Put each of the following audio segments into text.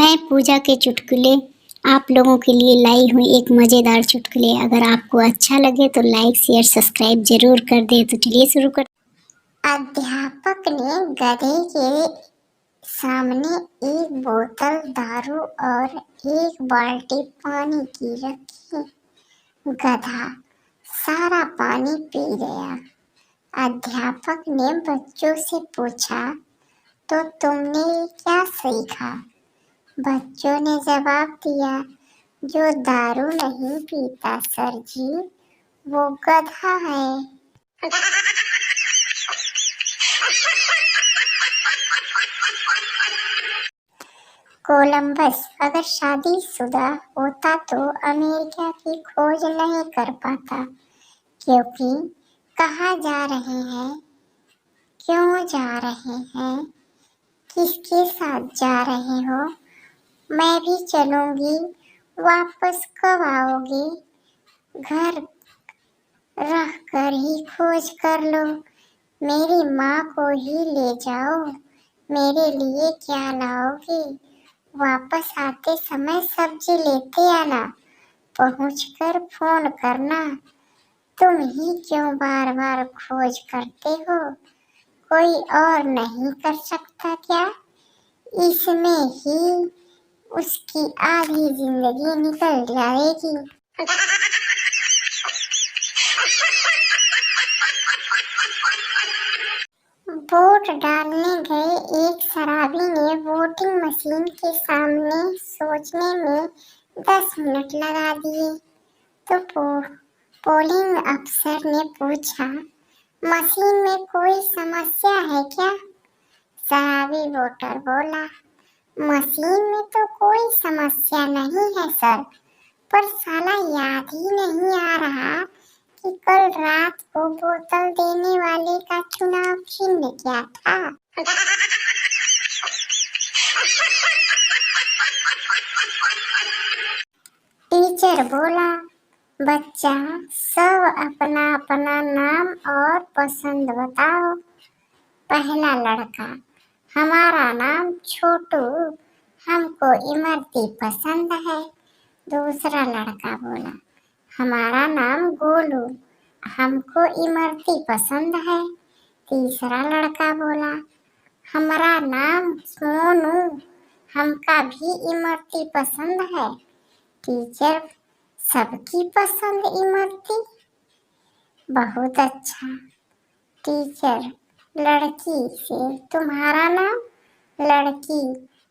मैं पूजा के चुटकुले आप लोगों के लिए लाई हूँ एक मज़ेदार चुटकुले। अगर आपको अच्छा लगे तो लाइक शेयर सब्सक्राइब जरूर कर दे। तो चलिए शुरू कर। अध्यापक ने गधे के सामने एक बोतल दारू और एक बाल्टी पानी की रखी। गधा सारा पानी पी गया। अध्यापक ने बच्चों से पूछा, तो तुमने क्या सीखा? बच्चों ने जवाब दिया, जो दारू नहीं पीता सर जी, वो गधा है। कोलंबस अगर शादीशुदा होता तो अमेरिका की खोज नहीं कर पाता, क्योंकि कहाँ जा रहे हैं, क्यों जा रहे हैं, किसके साथ जा रहे हो, मैं भी चलूंगी, वापस कब आओगे, घर रह कर ही खोज कर लो, मेरी माँ को ही ले जाओ, मेरे लिए क्या लाओगे, वापस आते समय सब्जी लेते आना, पहुंचकर फोन करना, तुम ही क्यों बार बार खोज करते हो, कोई और नहीं कर सकता क्या? इसमें ही उसकी आधी जिंदगी निकल जाएगी। वोट डालने गए एक शराबी ने वोटिंग मशीन के सामने सोचने में 10 मिनट लगा दिए। तो पोलिंग अफसर ने पूछा, मशीन में कोई समस्या है क्या? शराबी वोटर बोला, मशीन में तो कोई समस्या नहीं है सर, पर साला याद ही नहीं आ रहा कि कल रात को बोतल देने वाले का चुनाव चिन्ह क्या था। टीचर बोला, बच्चा सब अपना अपना नाम और पसंद बताओ। पहला लड़का, हमारा नाम छोटू, हमको इमरती पसंद है। दूसरा लड़का बोला, हमारा नाम गोलू, हमको इमरती पसंद है। तीसरा लड़का बोला, हमारा नाम सोनू, हमका भी इमरती पसंद है। टीचर, सबकी पसंद इमरती? बहुत अच्छा। टीचर लड़की से, तुम्हारा नाम? लड़की,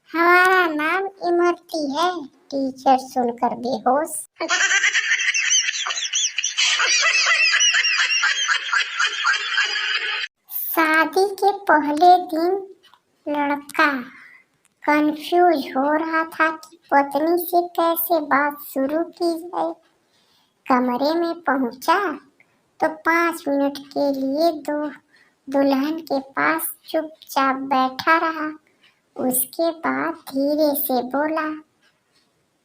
हमारा नाम इमरती है। टीचर सुनकर बेहोश। शादी के पहले दिन लड़का कंफ्यूज हो रहा था कि पत्नी से कैसे बात शुरू की जाए। कमरे में पहुंचा तो 5 मिनट के लिए दुल्हन के पास चुपचाप बैठा रहा। उसके बाद धीरे से बोला,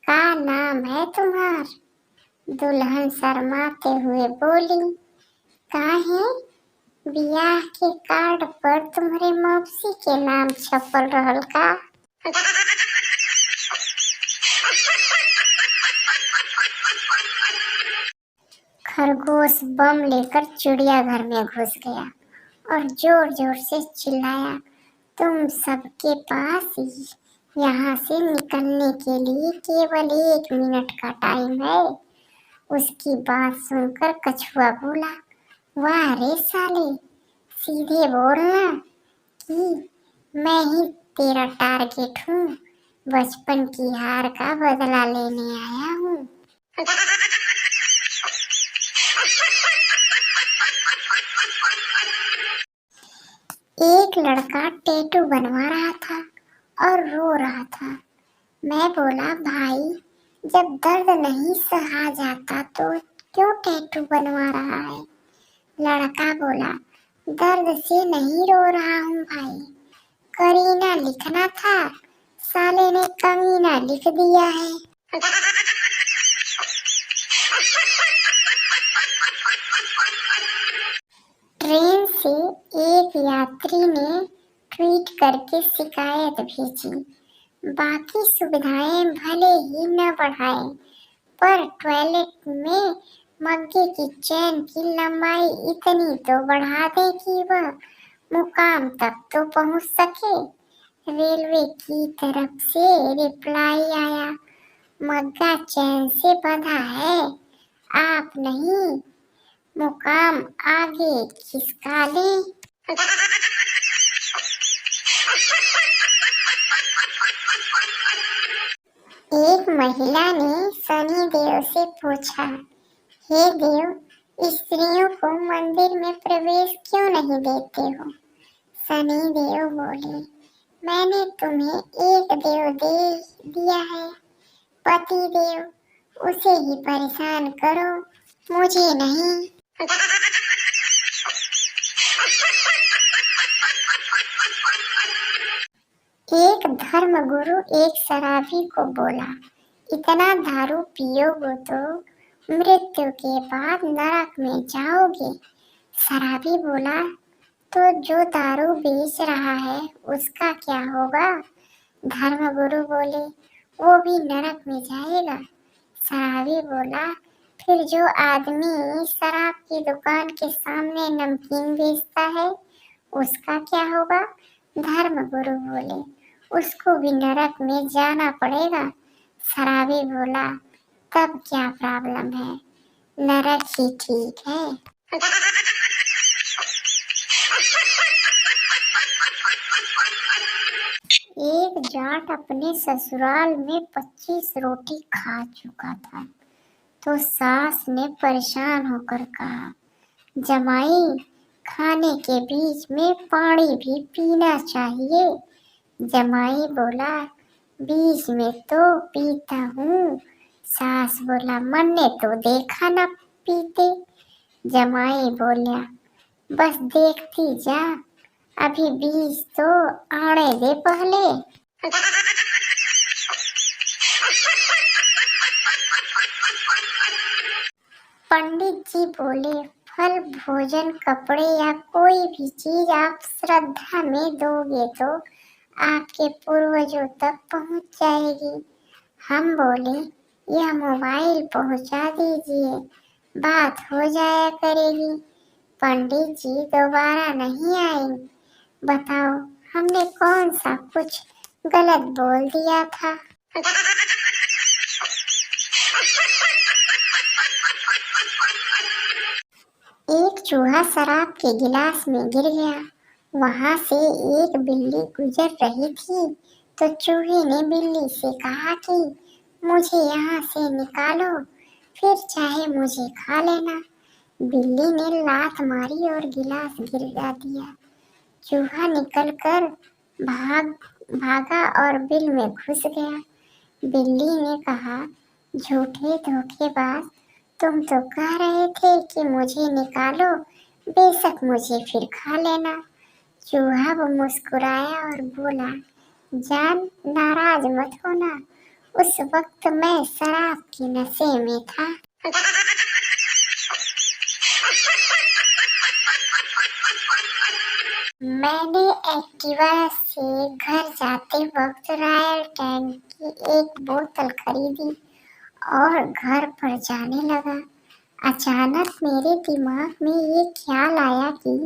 का नाम है तुम्हार? दुल्हन शर्माते हुए बोली, काहे? बियाह के कार्ड पर तुम्हारे मौसी के नाम छपल रहल का? खरगोश बम लेकर चिड़ियाघर में घुस गया और जोर जोर से चिल्लाया, तुम सबके पास यहाँ से निकलने के लिए केवल 1 मिनट का टाइम है। उसकी बात सुनकर कछुआ बोला, वाह रे साले, सीधे बोलना कि मैं ही तेरा टारगेट हूँ, बचपन की हार का बदला लेने आया हूँ। एक लड़का टैटू बनवा रहा था और रो रहा था। मैं बोला, भाई जब दर्द नहीं सहा जाता तो क्यों टैटू बनवा रहा है? लड़का बोला, दर्द से नहीं रो रहा हूँ भाई, करीना लिखना था, साले ने कमीना लिख दिया है। ट्रेन से एक यात्री ने ट्वीट करके शिकायत भेजी, बाकी सुविधाएं भले ही न बढ़ाएं, पर टॉयलेट में मग्गे की चेन की लंबाई इतनी तो बढ़ा दे कि वह मुकाम तक तो पहुंच सके। रेलवे की तरफ से रिप्लाई आया, मग्गा चैन से बंधा है, आप नहीं, मुकाम आगे खिसका लें। एक महिला ने शनि देव से पूछा, हे देव, स्त्रियों को मंदिर में प्रवेश क्यों नहीं देते हो? शनि देव बोले, मैंने तुम्हें एक देव दे दिया है, पति देव, उसे ही परेशान करो, मुझे नहीं। एक धर्मगुरु एक शराबी को बोला, इतना दारू पियोगे तो मृत्यु के बाद नरक में जाओगे। शराबी बोला, तो जो दारू बेच रहा है उसका क्या होगा? धर्मगुरु बोले, वो भी नरक में जाएगा। शराबी बोला, फिर जो आदमी शराब की दुकान के सामने नमकीन बेचता है उसका क्या होगा? धर्मगुरु बोले, उसको भी नरक में जाना पड़ेगा। शराबी बोला, तब क्या प्रॉब्लम है, नरक ही ठीक है। एक जाट अपने ससुराल में 25 रोटी खा चुका था, तो सास ने परेशान होकर कहा, जमाई, खाने के बीच में पानी भी पीना चाहिए। जमाई बोला, बीच में तो पीता हूँ। सास बोला, मन ने तो देखा ना पीते। जमाई बोला, बस देखती जा, अभी बीज तो आने दे पहले। पंडित जी बोले, फल, भोजन, कपड़े या कोई भी चीज आप श्रद्धा में दोगे तो आपके पूर्वजों तक पहुंच जाएगी। हम बोले, यह मोबाइल पहुंचा दीजिए, बात हो जाया करेगी। पंडित जी दोबारा नहीं आएंगे। बताओ, हमने कौन सा कुछ गलत बोल दिया था? एक चूहा शराब के गिलास में गिर गया। वहां से एक बिल्ली गुजर रही थी, तो चूहे ने बिल्ली से कहा कि मुझे यहाँ से निकालो, फिर चाहे मुझे खा लेना। बिल्ली ने लात मारी और गिलास गिरा दिया। चूहा निकलकर भागा और बिल में घुस गया। बिल्ली ने कहा, झूठे धोखेबाज, तुम तो कह रहे थे कि मुझे निकालो, बेशक मुझे फिर खा लेना। चूहा वो मुस्कुराया और बोला, जान, नाराज मत होना, उस वक्त मैं शराब के नशे में था। मैंने एक्टिवा से घर जाते वक्त रॉयल टैंक की एक बोतल खरीदी और घर पर जाने लगा। अचानक मेरे दिमाग में ये ख्याल आया कि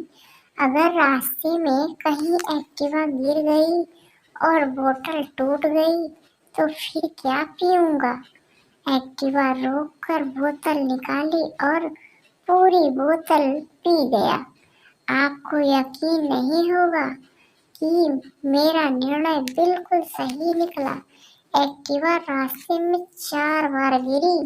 अगर रास्ते में कहीं एक्टिवा गिर गई और बोतल टूट गई तो फिर क्या पीऊंगा। एक्टिवा रोककर बोतल निकाली और पूरी बोतल पी गया। आपको यकीन नहीं होगा कि मेरा निर्णय बिल्कुल सही निकला। एक्टिवा रास्ते में 4 बार गिरी।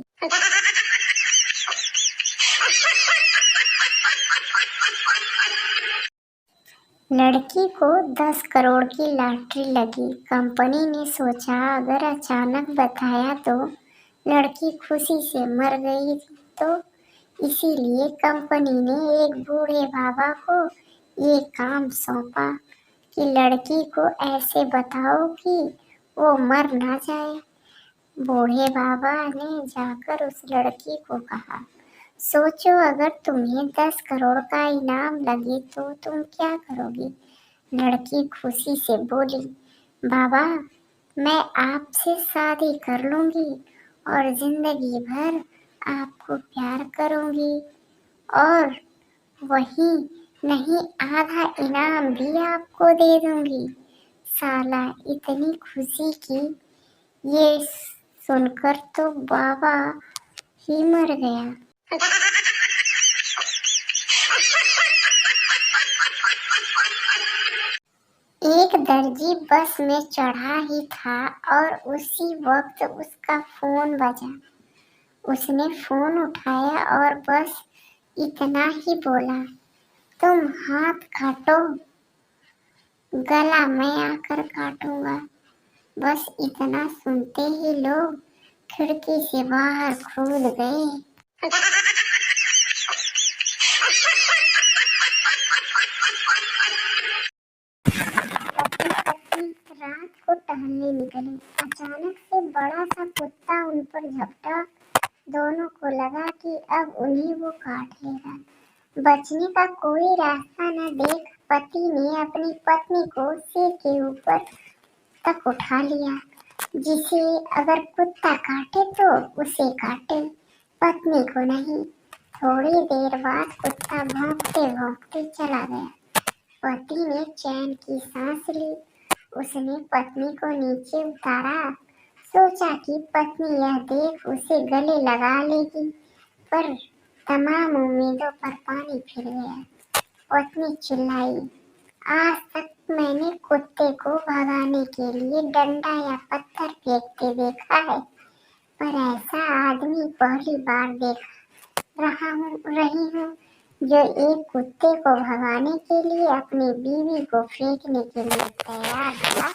लड़की को 10 करोड़ की लॉटरी लगी। कंपनी ने सोचा अगर अचानक बताया तो लड़की खुशी से मर गई, तो इसीलिए कंपनी ने एक बूढ़े बाबा को ये काम सौंपा कि लड़की को ऐसे बताओ कि वो मर ना जाए। बूढ़े बाबा ने जाकर उस लड़की को कहा, सोचो अगर तुम्हें 10 करोड़ का इनाम लगे तो तुम क्या करोगी? लड़की खुशी से बोली, बाबा, मैं आपसे शादी कर लूंगी और जिंदगी भर आपको प्यार करूंगी और वही नहीं आधा इनाम भी आपको दे दूंगी। साला इतनी खुशी की ये सुनकर तो बाबा ही मर गया। एक दर्जी बस में चढ़ा ही था और उसी वक्त उसका फोन बजा। उसने फोन उठाया और बस इतना ही बोला, तुम हाथ काटो, गला मैं आकर काटूंगा। बस इतना सुनते ही लोग खिड़की से बाहर कूद गए। रात को टहलने निकले। अचानक से बड़ा सा कुत्ता उन पर झपटा। दोनों को लगा कि अब उन्हें वो काट लेगा। बचने का कोई रास्ता न देख पति ने अपनी पत्नी को सिर के ऊपर तक उठा लिया। जिसे अगर कुत्ता काटे तो उसे काटे, पत्नी को नहीं। थोड़ी देर बाद कुत्ता भौंकते भौंकते चला गया। पति ने चैन की सांस ली। उसने पत्नी को नीचे उतारा। सोचा कि पत्नी यह देख उसे गले लगा लेगी, पर तमाम उम्मीदों पर पानी फिर गया। पत्नी चिल्लाई, आज तक मैंने कुत्ते को भगाने के लिए डंडा या पत्थर फेंकते देखा है, पर ऐसा आदमी पहली बार देख रही हूँ जो एक कुत्ते को भगाने के लिए अपनी बीवी को फेंकने के लिए तैयार था।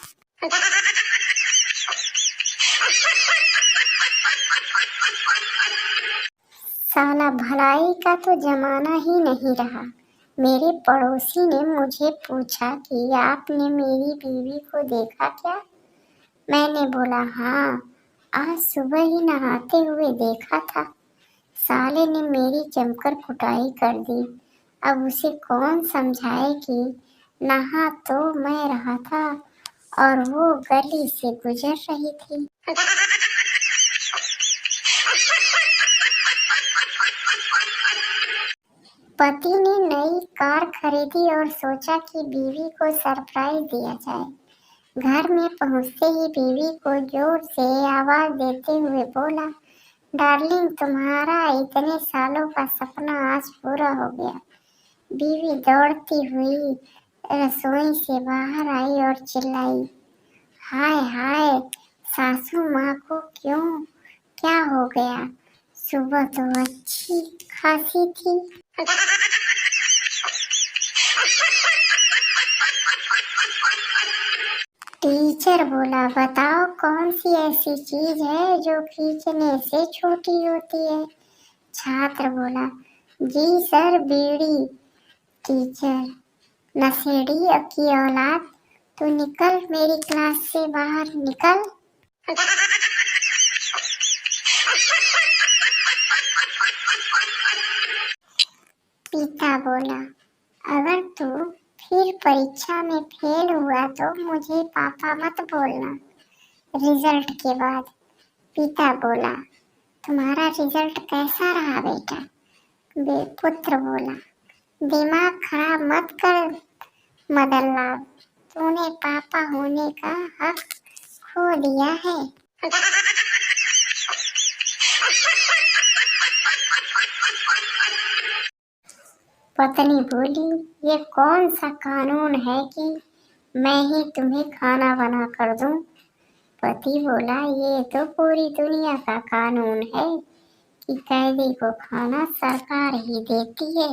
साला भलाई का तो जमाना ही नहीं रहा। मेरे पड़ोसी ने मुझे पूछा कि आपने मेरी बीवी को देखा क्या? मैंने बोला हाँ, आज सुबह ही नहाते हुए देखा था। साले ने मेरी जमकर कुटाई कर दी। अब उसे कौन समझाए कि नहा तो मैं रहा था और वो गली से गुजर रही थी। पति ने नई कार खरीदी और सोचा कि बीवी को सरप्राइज दिया जाए। घर में पहुंचते ही बीवी को जोर से आवाज देते हुए बोला, डार्लिंग, तुम्हारा इतने सालों का सपना आज पूरा हो गया। बीवी दौड़ती हुई रसोई से बाहर आई और चिल्लाई, हाय हाय, सासू माँ को क्या हो गया? सुबह तो अच्छी खासी थी। टीचर बोला, बताओ कौन सी ऐसी चीज है जो खींचने से छोटी होती है? छात्र बोला, जी सर, बीड़ी। टीचर, नशेड़ी की औलाद, तू निकल मेरी क्लास से बाहर, निकल। पिता बोला, अगर तू फिर परीक्षा में फेल हुआ तो मुझे पापा मत बोलना रिजल्ट के बाद। पिता बोला, तुम्हारा रिजल्ट कैसा रहा बेटा? पुत्र बोला, दिमाग खराब मत कर मदन लाल, तूने पापा होने का हक खो दिया है। पत्नी बोली, ये कौन सा कानून है कि मैं ही तुम्हें खाना बना कर दूं? पति बोला, ये तो पूरी दुनिया का कानून है कि कैदी को खाना सरकार ही देती है।